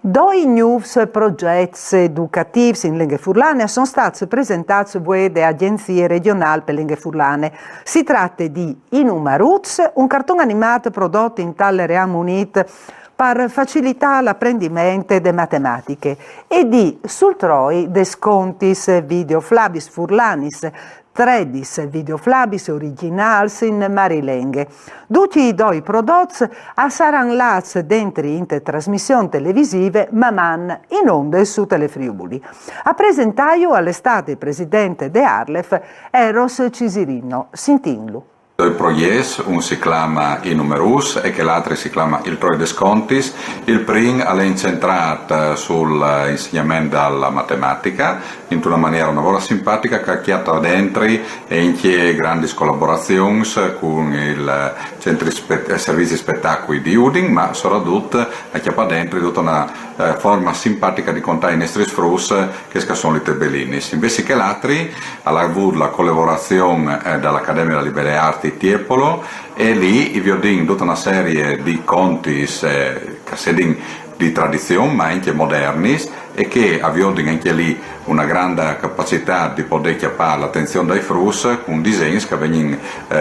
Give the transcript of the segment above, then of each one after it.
Due nuovi progetti educativi in lingue furlane sono stati presentati dalle agenzie regionali per lingue furlane. Si tratta di Inumaruz, un cartone animato prodotto in tale Ream Unit per facilitare l'apprendimento delle matematiche, e di Sultroi Descontis Videoflabis Furlanis, Tredis Videoflabis Originals in Marilenghe. Tutti i due prodotti saranno latti dentro in trasmissioni televisive man in onde su Telefriuli. A presentaio all'estate il presidente de Arlef, Eros Cisirino. Sintinlu. Il progetto, un si chiama Inumerus e che l'altro si chiama il Troy Descontis. Il prim è incentrato sull'insegnamento della matematica in una maniera una volta simpatica che ha dentro e in grandi collaborazioni con il centro servizi spettacoli di Udin, ma soprattutto ha dentro tutta una forma simpatica di contare i nostri frus che sono le tabellinis. Invece che l'altri ha avuto la collaborazione dall'Accademia delle Belle Arti Tiepolo, e lì vi ho detto tutta una serie di conti che sono di tradizione ma anche moderni, e che abbiamo anche lì una grande capacità di poter chiappare l'attenzione dai frus con disegni che vengono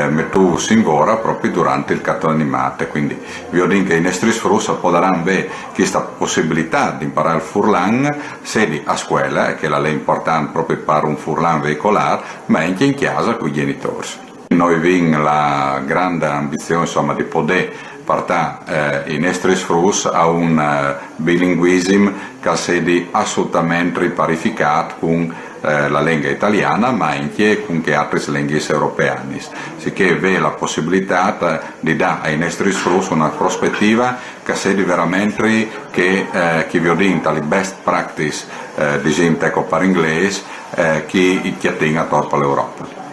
messi in vora proprio durante il cartone animato. Quindi vi ho detto che i nostri frus potranno avere questa possibilità di imparare il furlan sia a scuola, che è importante proprio per un furlan veicolare, ma anche in casa con i genitori. Noi abbiamo la grande ambizione, insomma, di poter portare i nostri frus a un bilinguismo che sia assolutamente parificato con la lingua italiana, ma anche con altre lingue europee. Sicché vi la possibilità di dare ai nostri frus una prospettiva che sia veramente che vi orienta le best practice di gente per inglese che attenga a l'Europa.